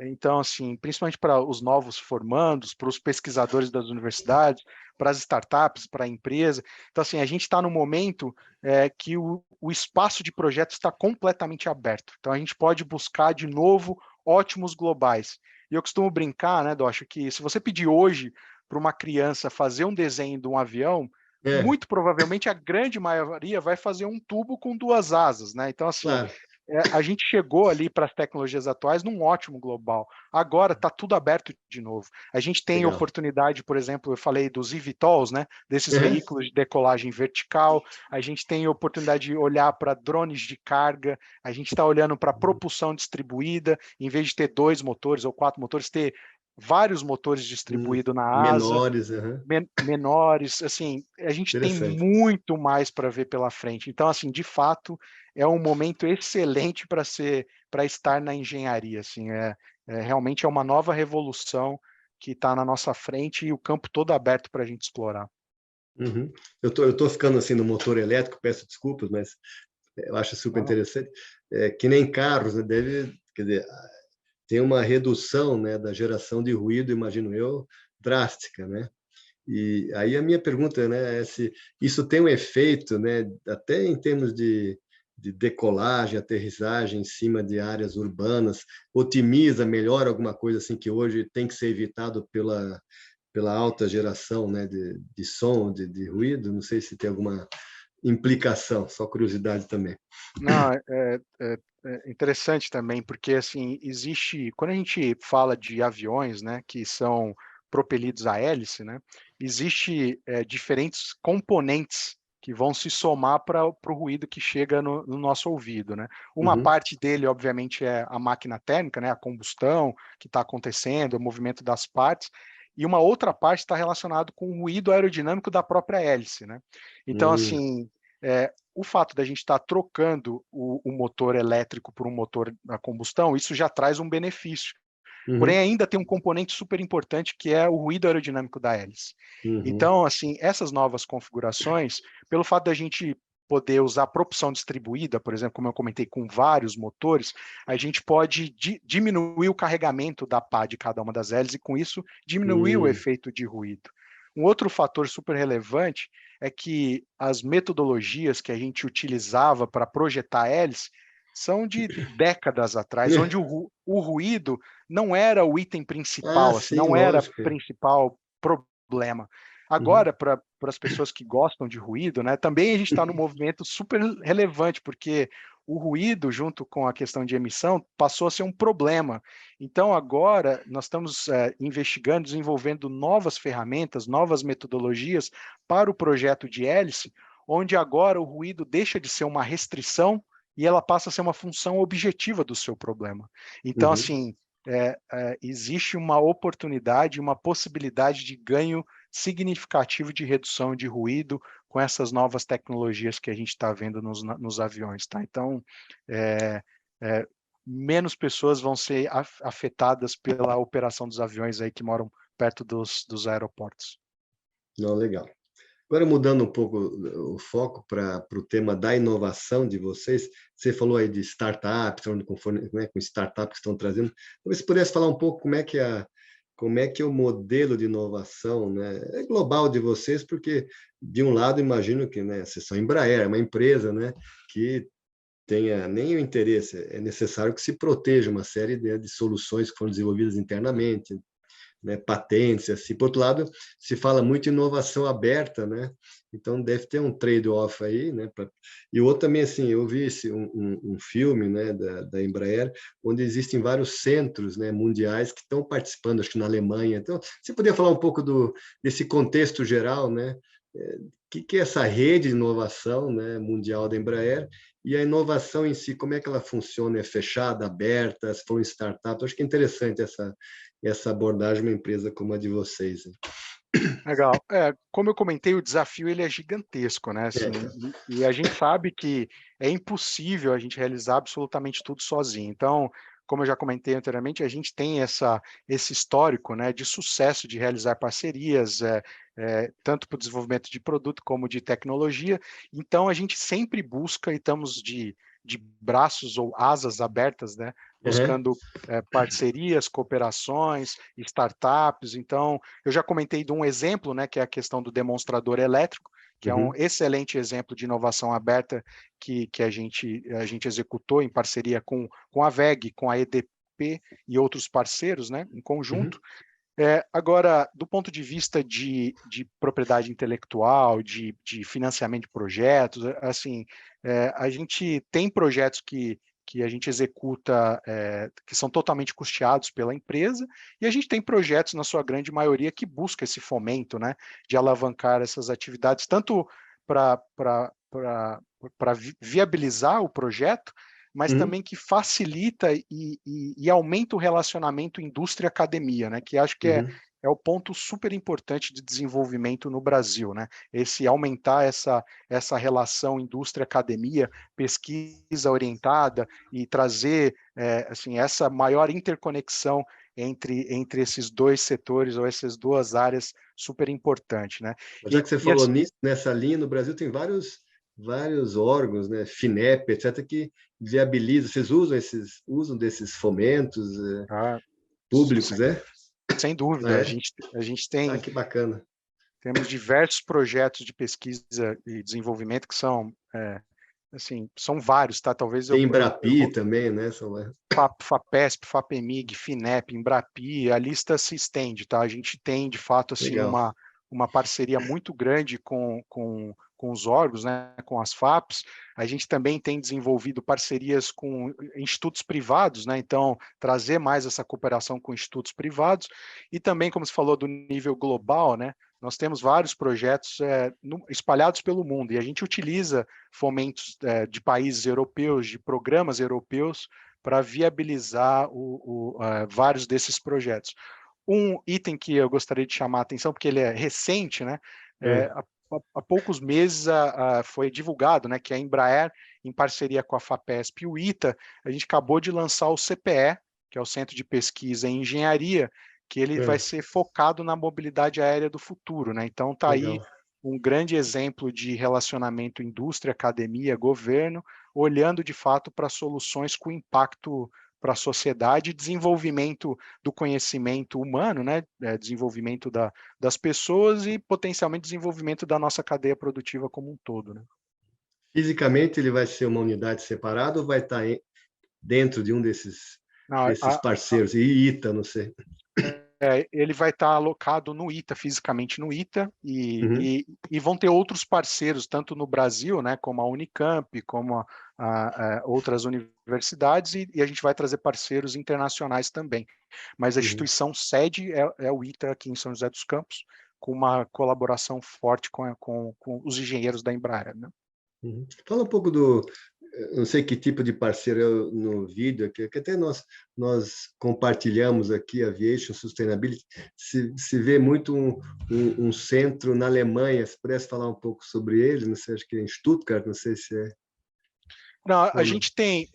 Então, assim, principalmente para os novos formandos, para os pesquisadores das universidades, para as startups, para a empresa. Então, assim, a gente está num momento que o espaço de projetos está completamente aberto. Então, a gente pode buscar de novo ótimos globais. E eu costumo brincar, né, Docho, que se você pedir hoje para uma criança fazer um desenho de um avião, É, muito provavelmente a grande maioria vai fazer um tubo com duas asas, né? Então, assim, claro. a gente chegou ali para as tecnologias atuais num ótimo global. Agora está tudo aberto de novo. A gente tem Legal. oportunidade, por exemplo, eu falei dos eVTOLs, né? Desses Uhum. veículos de decolagem vertical. A gente tem oportunidade de olhar para drones de carga. A gente está olhando para propulsão distribuída, em vez de ter 2 motores ou 4 motores, ter vários motores distribuídos na asa Menores, uhum. menores, assim, a gente tem Interessante. muito mais para ver pela frente. Então, assim, de fato, é um momento excelente para estar na engenharia, assim, realmente é uma nova revolução que está na nossa frente e o campo todo aberto para a gente explorar. Uhum. Eu tô ficando assim no motor elétrico, peço desculpas, mas eu acho super Não, não. interessante. Que nem carros, né? Quer dizer, tem uma redução, né, da geração de ruído, imagino eu, drástica, né? E aí a minha pergunta, né, é se isso tem um efeito, né, até em termos de decolagem, aterrissagem em cima de áreas urbanas, otimiza, melhora alguma coisa assim que hoje tem que ser evitado pela alta geração, né, de som, de ruído. Não sei se tem alguma implicação, só curiosidade também. Não, é interessante também, porque assim, quando a gente fala de aviões, né, que são propelidos a hélice, né, existe diferentes componentes que vão se somar para o ruído que chega no nosso ouvido, né? Uma Uhum. parte dele, obviamente, é a máquina térmica, né, a combustão que está acontecendo, o movimento das partes, e uma outra parte está relacionada com o ruído aerodinâmico da própria hélice, né? Então, Hum. assim, o fato da gente estar trocando o motor elétrico por um motor a combustão, isso já traz um benefício. Porém, Uhum. ainda tem um componente super importante que é o ruído aerodinâmico da hélice. Uhum. Então, assim, essas novas configurações, pelo fato da gente poder usar propulsão distribuída, por exemplo, como eu comentei, com vários motores, a gente pode diminuir o carregamento da pá de cada uma das hélices e, com isso, diminuir o Hum. efeito de ruído. Um outro fator super relevante é que as metodologias que a gente utilizava para projetar hélice são de décadas atrás, onde o ruído não era o item Ah, principal, assim, sim, não era o lógico. principal problema. Uhum. Agora, para as pessoas que gostam de ruído, né, também a gente está num movimento super relevante, porque o ruído, junto com a questão de emissão, passou a ser um problema. Então, agora, nós estamos investigando, desenvolvendo novas ferramentas, novas metodologias para o projeto de hélice, onde agora o ruído deixa de ser uma restrição e ela passa a ser uma função objetiva do seu problema. Então, Uhum. assim, existe uma oportunidade, uma possibilidade de ganho significativo de redução de ruído com essas novas tecnologias que a gente está vendo nos aviões, tá? Então, é, é, menos pessoas vão ser afetadas pela operação dos aviões aí que moram perto dos aeroportos. Não, legal. Agora, mudando um pouco o foco para o tema da inovação de vocês, você falou aí de startups, né, com startups que estão trazendo. Talvez você pudesse falar um pouco como é que é o modelo de inovação, né, global de vocês, porque, de um lado, imagino que, né, vocês são Embraer, é uma empresa, né, que tenha nem o interesse, é necessário que se proteja uma série de soluções que foram desenvolvidas internamente, né, patentes, assim. Por outro lado, se fala muito em inovação aberta, né? Então deve ter um trade-off aí, né? E o outro também, assim, eu vi um filme, né, da Embraer, onde existem vários centros, né, mundiais que estão participando, acho que na Alemanha. Então, você poderia falar um pouco desse contexto geral, né? Que é essa rede de inovação, né, mundial da Embraer, e a inovação em si, como é que ela funciona? É fechada, aberta? Se for um startup? Eu acho que é interessante essa abordagem, uma empresa como a de vocês. Legal. Como eu comentei, o desafio ele é gigantesco, né? Assim, e a gente sabe que é impossível a gente realizar absolutamente tudo sozinho. Então, como eu já comentei anteriormente, a gente tem esse histórico, né, de sucesso de realizar parcerias, tanto para o desenvolvimento de produto como de tecnologia. Então, a gente sempre busca e estamos de braços ou asas abertas, né, Uhum. buscando parcerias, cooperações, startups. Então, eu já comentei de um exemplo, né, que é a questão do demonstrador elétrico, que é um Uhum. excelente exemplo de inovação aberta que a gente executou em parceria com a VEG, com a EDP e outros parceiros, né, em conjunto. Uhum. Agora, do ponto de vista de propriedade intelectual, de financiamento de projetos, assim, a gente tem projetos que a gente executa, que são totalmente custeados pela empresa, e a gente tem projetos, na sua grande maioria, que busca esse fomento, né, de alavancar essas atividades, tanto para viabilizar o projeto, mas Uhum. também que facilita e aumenta o relacionamento indústria-academia, né? Que acho que Uhum. é o ponto super importante de desenvolvimento no Brasil, né? Esse aumentar essa relação indústria-academia, pesquisa orientada e trazer assim, essa maior interconexão entre esses dois setores ou essas duas áreas super importante, né? Já que você E falou assim, nisso, nessa linha, no Brasil tem vários órgãos, né, FINEP, etc., que viabilizam, vocês usam desses fomentos ah, públicos, é? sem Ah, dúvida, é? a gente Ah, tem que bacana. temos diversos projetos de pesquisa e desenvolvimento que são, assim, são vários, tá? Talvez Tem eu Embrapi vou também, né? FAPESP, FAPEMIG, FINEP, Embrapi, a lista se estende, tá? A gente tem, de fato, assim, Legal. uma parceria muito grande com os órgãos, né, com as FAPs. A gente também tem desenvolvido parcerias com institutos privados, né? Então, trazer mais essa cooperação com institutos privados e também, como você falou, do nível global, né? Nós temos vários projetos espalhados pelo mundo e a gente utiliza fomentos de países europeus, de programas europeus, para viabilizar vários desses projetos. Um item que eu gostaria de chamar a atenção, porque ele é recente, né? É. Há poucos meses foi divulgado, né, que a Embraer, em parceria com a FAPESP e o ITA, a gente acabou de lançar o CPE, que é o Centro de Pesquisa em Engenharia, que ele vai ser focado na mobilidade aérea do futuro, né? Então está aí Legal. um grande exemplo de relacionamento indústria, academia, governo, olhando de fato para soluções com impacto para a sociedade, desenvolvimento do conhecimento humano, né? Desenvolvimento das pessoas e potencialmente desenvolvimento da nossa cadeia produtiva como um todo, né? Fisicamente ele vai ser uma unidade separada ou vai estar dentro de um Não, desses parceiros? E ITA, não sei. ele vai estar alocado no ITA, fisicamente no ITA, Uhum. e vão ter outros parceiros, tanto no Brasil, né, como a Unicamp, como a outras universidades, e a gente vai trazer parceiros internacionais também. Mas a Uhum. instituição sede é o ITA aqui em São José dos Campos, com uma colaboração forte com os engenheiros da Embraer, né? Uhum. Fala um pouco eu não sei que tipo de parceiro no vídeo aqui, que até nós compartilhamos aqui, Aviation Sustainability, se vê muito um centro na Alemanha, se pudesse falar um pouco sobre ele, não sei, acho que é em Stuttgart, não sei se é Não, a ou não. gente tem,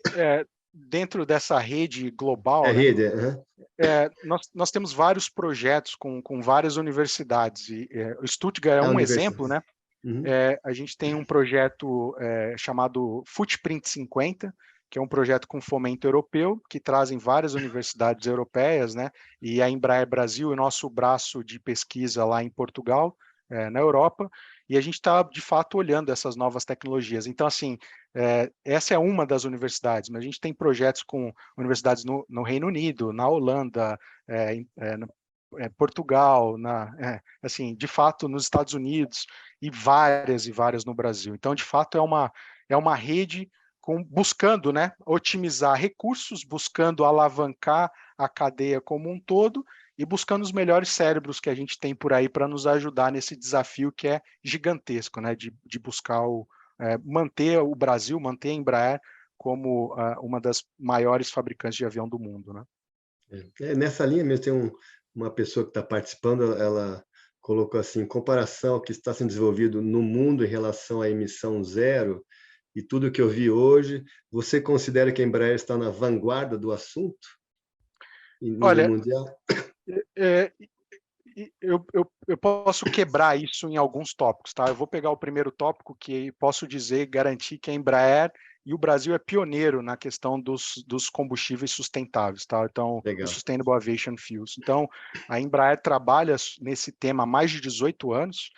dentro dessa rede É global, né, rede, é? Aham. nós temos vários projetos com várias universidades, e o Stuttgart é É a um exemplo, universidade. né? Uhum. A gente tem um projeto chamado Footprint 50, que é um projeto com fomento europeu, que trazem várias universidades europeias, né? E a Embraer Brasil é nosso braço de pesquisa lá em Portugal, na Europa, e a gente está, de fato, olhando essas novas tecnologias. Então, assim, essa é uma das universidades, mas a gente tem projetos com universidades no Reino Unido, na Holanda, Portugal, assim, de fato, nos Estados Unidos, e várias no Brasil. Então, de fato, é uma rede buscando, né, otimizar recursos, buscando alavancar a cadeia como um todo e buscando os melhores cérebros que a gente tem por aí para nos ajudar nesse desafio que é gigantesco, né, de buscar manter o Brasil, manter a Embraer como uma das maiores fabricantes de avião do mundo, né? Nessa linha mesmo, tem uma pessoa que está participando, ela colocou assim, em comparação ao que está sendo desenvolvido no mundo em relação à emissão zero, e tudo que eu vi hoje, você considera que a Embraer está na vanguarda do assunto, em nível Olha, mundial? é, eu posso quebrar isso em alguns tópicos, tá? Eu vou pegar o primeiro tópico que posso dizer, garantir que a Embraer e o Brasil é pioneiro na questão dos combustíveis sustentáveis, tá? Então, o Legal. Sustainable Aviation Fuels. Então, a Embraer trabalha nesse tema há mais de 18 anos,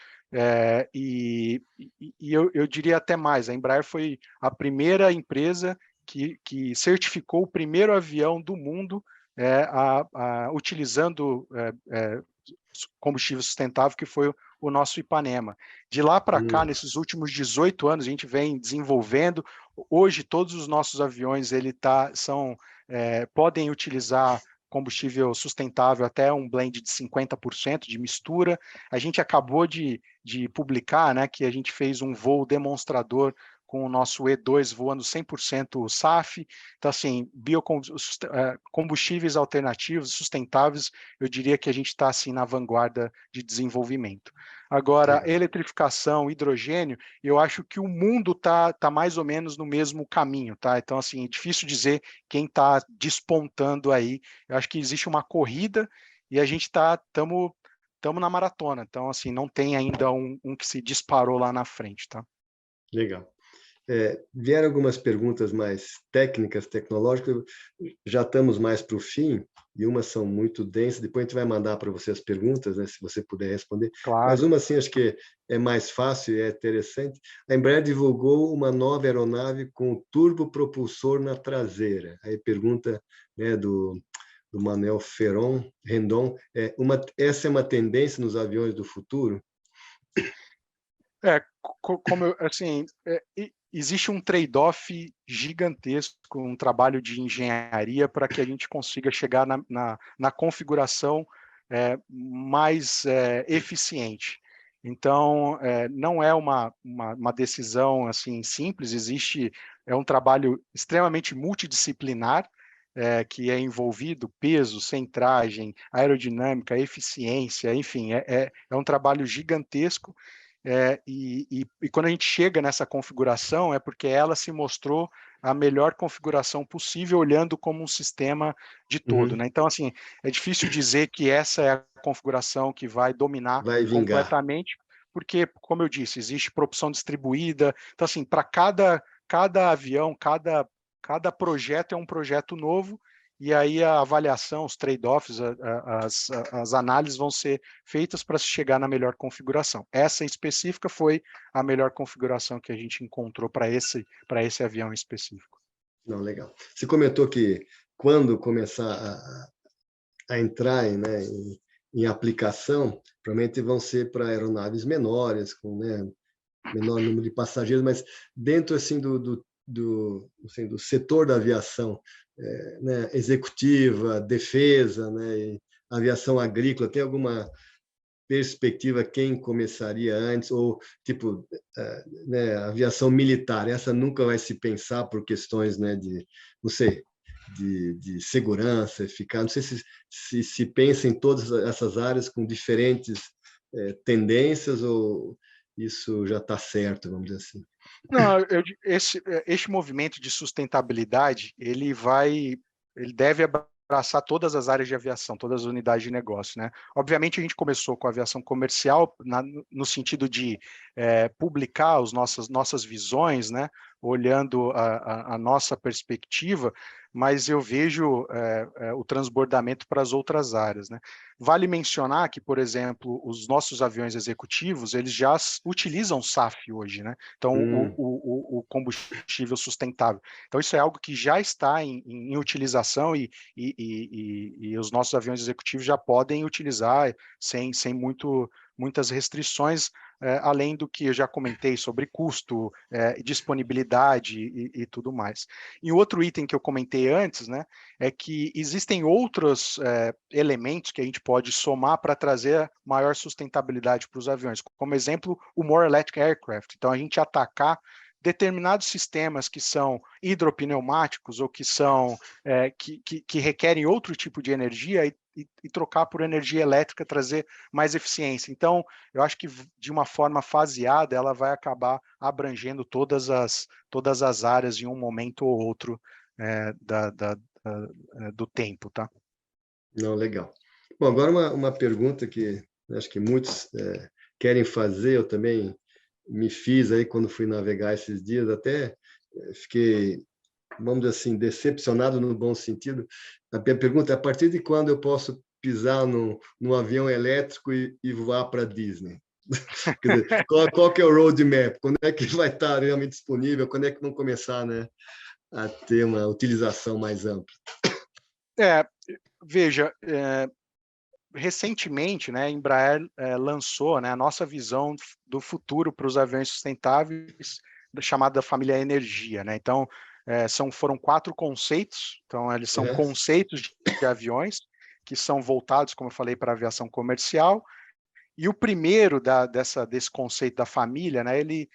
eu diria até mais, a Embraer foi a primeira empresa que certificou o primeiro avião do mundo utilizando combustível sustentável, que foi o nosso Ipanema. De lá para cá, nesses últimos 18 anos, a gente vem desenvolvendo. Hoje, todos os nossos aviões podem utilizar combustível sustentável até um blend de 50% de mistura. A gente acabou de publicar, né, que a gente fez um voo demonstrador com o nosso E2 voando 100% SAF. Então, assim, combustíveis alternativos, sustentáveis, eu diria que a gente está assim, na vanguarda de desenvolvimento. Agora, eletrificação, hidrogênio, eu acho que o mundo tá mais ou menos no mesmo caminho, tá? Então, assim, é difícil dizer quem está despontando aí. Eu acho que existe uma corrida e a gente estamos na maratona. Então, assim, não tem ainda um que se disparou lá na frente, tá? Legal. Vieram algumas perguntas mais técnicas, tecnológicas, já estamos mais para o fim, e umas são muito densas, depois a gente vai mandar para você as perguntas, né, se você puder responder, mas Claro. uma assim, acho que é mais fácil e é interessante. A Embraer divulgou uma nova aeronave com turbopropulsor na traseira. Aí pergunta, né, do Manuel Rendon, essa é uma tendência nos aviões do futuro? Assim, existe um trade-off gigantesco, um trabalho de engenharia para que a gente consiga chegar na configuração mais eficiente. Então, não é uma decisão assim simples, é um trabalho extremamente multidisciplinar, que é envolvido peso, centragem, aerodinâmica, eficiência, enfim, é um trabalho gigantesco. E quando a gente chega nessa configuração, é porque ela se mostrou a melhor configuração possível, olhando como um sistema de todo, né? Então, assim, é difícil dizer que essa é a configuração que vai dominar Vai vingar. completamente, porque, como eu disse, existe propulsão distribuída. Então, assim, para cada avião, cada projeto é um projeto novo, e aí a avaliação, os trade-offs, as análises vão ser feitas para se chegar na melhor configuração. Essa em específica foi a melhor configuração que a gente encontrou para esse avião específico. Não, legal. Você comentou que quando começar a entrar em aplicação, provavelmente vão ser para aeronaves menores, com, né, menor número de passageiros, mas dentro assim do setor da aviação, né, executiva, defesa, né, aviação agrícola, tem alguma perspectiva quem começaria antes, ou tipo, né, aviação militar, essa nunca vai se pensar por questões, né, não sei, de segurança, eficácia, não sei se pensa em todas essas áreas com diferentes tendências, ou isso já está certo, vamos dizer assim. Não, este movimento de sustentabilidade, ele deve abraçar todas as áreas de aviação, todas as unidades de negócio, né? Obviamente, a gente começou com a aviação comercial, no sentido de publicar as nossas visões, né? olhando a nossa perspectiva, mas eu vejo o transbordamento para as outras áreas, né? Vale mencionar que, por exemplo, os nossos aviões executivos, eles já utilizam SAF hoje, né? Então, o combustível sustentável. Então, isso é algo que já está em utilização e os nossos aviões executivos já podem utilizar sem muitas restrições, além do que eu já comentei sobre custo, disponibilidade e tudo mais. E outro item que eu comentei antes, né, é que existem outros elementos que a gente pode somar para trazer maior sustentabilidade para os aviões, como exemplo, o More Electric Aircraft. Então, a gente atacar determinados sistemas que são hidropneumáticos ou que são que requerem outro tipo de energia e trocar por energia elétrica, trazer mais eficiência. Então, eu acho que de uma forma faseada, ela vai acabar abrangendo todas as áreas em um momento ou outro do tempo, tá? Não, legal. Bom, agora uma pergunta que acho que muitos querem fazer, eu também me fiz aí quando fui navegar esses dias, até fiquei, vamos dizer assim, decepcionado no bom sentido. A minha pergunta é, a partir de quando eu posso pisar num avião elétrico e voar para Disney? Quer dizer, qual que é o roadmap? Quando é que vai estar realmente disponível? Quando é que vão começar, né, a ter uma utilização mais ampla? Veja, recentemente, né, a Embraer lançou, né, a nossa visão do futuro para os aviões sustentáveis, chamada família Energia, né? Então, foram 4 conceitos. Então, eles são conceitos de aviões que são voltados, como eu falei, para a aviação comercial. E o primeiro desse conceito da família, né, ele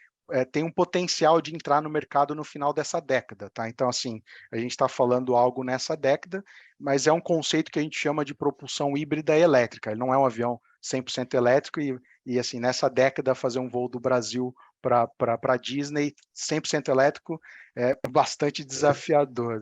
tem um potencial de entrar no mercado no final dessa década, tá? Então, assim, a gente está falando algo nessa década, mas é um conceito que a gente chama de propulsão híbrida elétrica. Ele não é um avião 100% elétrico e assim, nessa década, fazer um voo do Brasil para Disney 100% elétrico é bastante desafiador.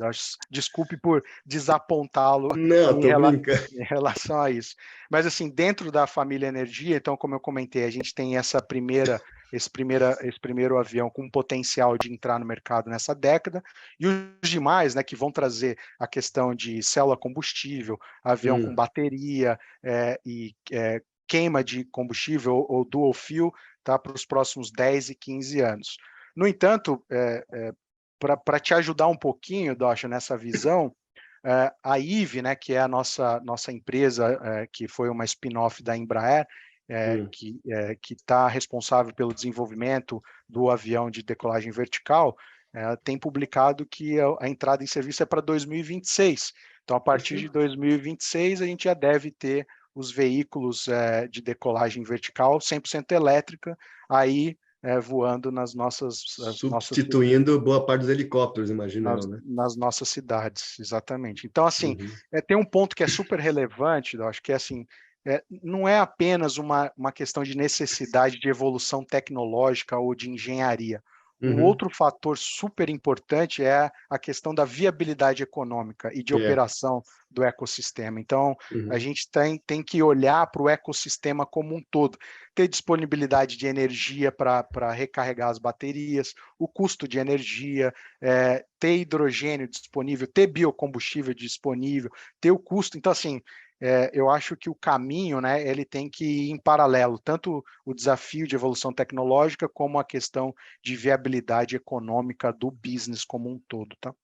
Desculpe por desapontá-lo Não, tô brincando. em relação a isso. Mas, assim, dentro da família Energia, então, como eu comentei, a gente tem esse primeiro avião com potencial de entrar no mercado nessa década, e os demais, né, que vão trazer a questão de célula combustível, avião com bateria queima de combustível ou dual fuel, tá, para os próximos 10 e 15 anos. No entanto, para te ajudar um pouquinho, Docha, nessa visão, a IVE, né, que é a nossa empresa, que foi uma spin-off da Embraer, que está responsável pelo desenvolvimento do avião de decolagem vertical, tem publicado que a entrada em serviço é para 2026. Então, a partir de 2026, a gente já deve ter os veículos de decolagem vertical 100% elétrica, aí voando nas nossas... Substituindo boa parte dos helicópteros, imagino eu, né? Nas nossas cidades, exatamente. Então, assim, tem um ponto que é super relevante, eu acho que é assim, não é apenas uma questão de necessidade de evolução tecnológica ou de engenharia. Um outro fator super importante é a questão da viabilidade econômica e de operação do ecossistema. Então, a gente tem que olhar para o ecossistema como um todo, ter disponibilidade de energia para recarregar as baterias, o custo de energia, ter hidrogênio disponível, ter biocombustível disponível, ter o custo. Então, assim, eu acho que o caminho, né, ele tem que ir em paralelo, tanto o desafio de evolução tecnológica como a questão de viabilidade econômica do business como um todo, tá?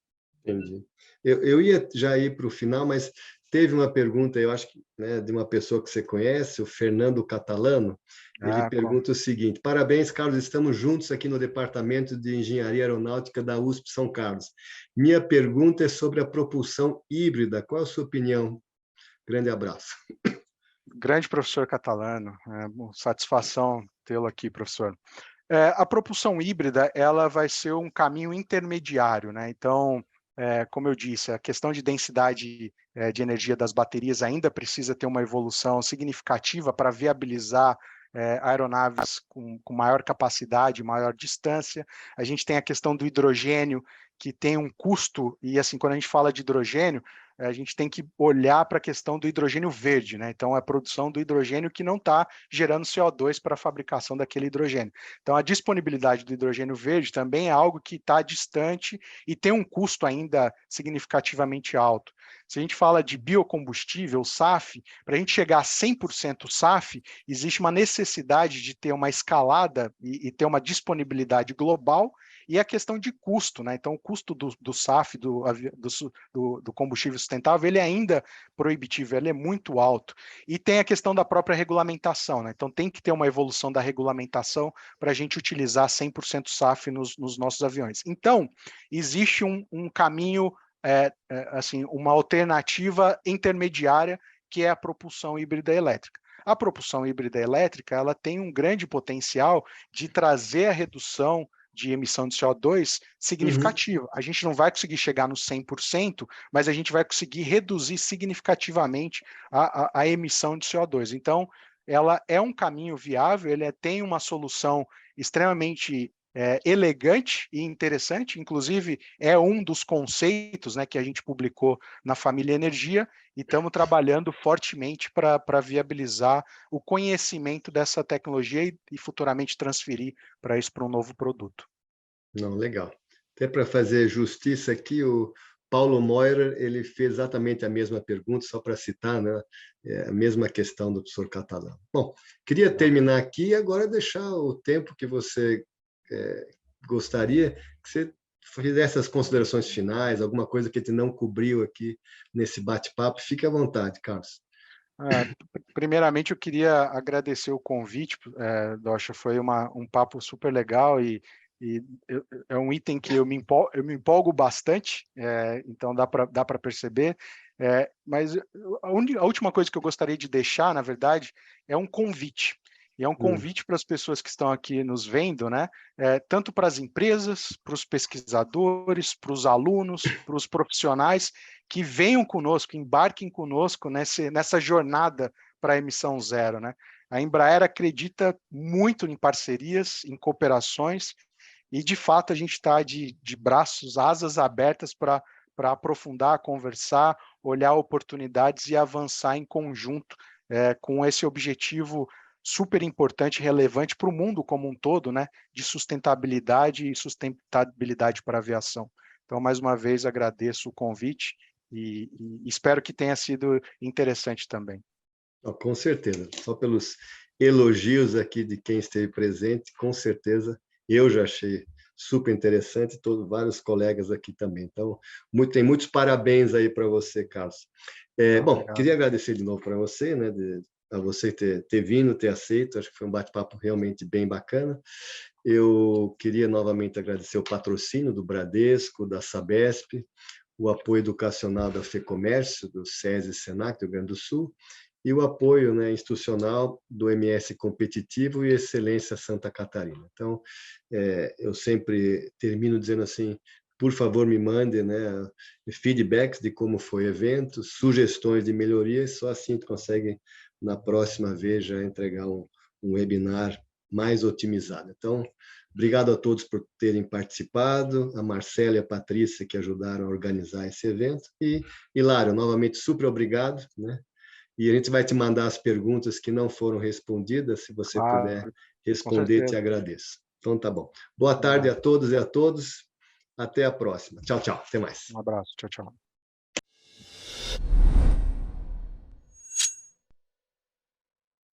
Entendi. Eu ia já ir para o final, mas teve uma pergunta, eu acho que, né, de uma pessoa que você conhece, o Fernando Catalano. Ele pergunta o seguinte: parabéns, Carlos, estamos juntos aqui no Departamento de Engenharia Aeronáutica da USP São Carlos. Minha pergunta é sobre a propulsão híbrida. Qual a sua opinião? Grande abraço. Grande professor Catalano, satisfação tê-lo aqui, professor. A propulsão híbrida, ela vai ser um caminho intermediário, né? Então, como eu disse, a questão de densidade de energia das baterias ainda precisa ter uma evolução significativa para viabilizar aeronaves com maior capacidade, maior distância. A gente tem a questão do hidrogênio, que tem um custo, e assim, quando a gente fala de hidrogênio, a gente tem que olhar para a questão do hidrogênio verde, né? Então, a produção do hidrogênio que não está gerando CO2 para a fabricação daquele hidrogênio. Então, a disponibilidade do hidrogênio verde também é algo que está distante e tem um custo ainda significativamente alto. Se a gente fala de biocombustível, SAF, para a gente chegar a 100% SAF, existe uma necessidade de ter uma escalada e ter uma disponibilidade global e a questão de custo, né? Então, o custo do SAF, do combustível sustentável, ele é ainda proibitivo, ele é muito alto. E tem a questão da própria regulamentação, né? Então, tem que ter uma evolução da regulamentação para a gente utilizar 100% SAF nos nossos aviões. Então, existe um caminho, assim, uma alternativa intermediária, que é a propulsão híbrida elétrica. A propulsão híbrida elétrica, ela tem um grande potencial de trazer a redução de emissão de CO2 significativa. A gente não vai conseguir chegar no 100%, mas a gente vai conseguir reduzir significativamente a emissão de CO2. Então, ela é um caminho viável, ele tem uma solução extremamente elegante e interessante, inclusive é um dos conceitos, né, que a gente publicou na Família Energia, e estamos trabalhando fortemente para viabilizar o conhecimento dessa tecnologia e futuramente transferir para isso, para um novo produto. Não, legal. Até para fazer justiça aqui, o Paulo Moira, ele fez exatamente a mesma pergunta, só para citar, né? A mesma questão do professor Catalão. Bom, queria terminar aqui e agora deixar o tempo que você gostaria, que você fizesse as considerações finais, alguma coisa que a gente não cobriu aqui nesse bate-papo. Fique à vontade, Carlos. Primeiramente, eu queria agradecer o convite, Docha, foi um papo super legal e é um item que eu me empolgo bastante, então dá para perceber, mas a última coisa que eu gostaria de deixar, na verdade, é um convite. E é um convite para as pessoas que estão aqui nos vendo, né? Tanto para as empresas, para os pesquisadores, para os alunos, para os profissionais, que venham conosco, embarquem conosco nessa jornada para a emissão zero, né? A Embraer acredita muito em parcerias, em cooperações, e de fato a gente está de braços, asas abertas para aprofundar, conversar, olhar oportunidades e avançar em conjunto com esse objetivo super importante e relevante para o mundo como um todo, né, de sustentabilidade e sustentabilidade para a aviação. Então, mais uma vez, agradeço o convite e espero que tenha sido interessante também. Com certeza, só pelos elogios aqui de quem esteve presente, com certeza, eu já achei super interessante, vários colegas aqui também. Então, tem muitos parabéns aí para você, Carlos. Bom, queria agradecer de novo para você, né, a você ter vindo, ter aceito, acho que foi um bate-papo realmente bem bacana. Eu queria novamente agradecer o patrocínio do Bradesco, da Sabesp, o apoio educacional da FEComércio, do SESI e Senac do Rio Grande do Sul, e o apoio, né, institucional do MS Competitivo e Excelência Santa Catarina. Então, eu sempre termino dizendo assim, por favor, me mandem, né, feedbacks de como foi o evento, sugestões de melhorias, só assim tu consegue, na próxima vez, já entregar um webinar mais otimizado. Então, obrigado a todos por terem participado, a Marcela e a Patrícia que ajudaram a organizar esse evento, e Hilário, novamente, super obrigado, né? E a gente vai te mandar as perguntas que não foram respondidas, se você puder responder, te agradeço. Então, tá bom. Boa tarde a todos e a todos. Até a próxima. Tchau, tchau. Até mais. Um abraço. Tchau, tchau.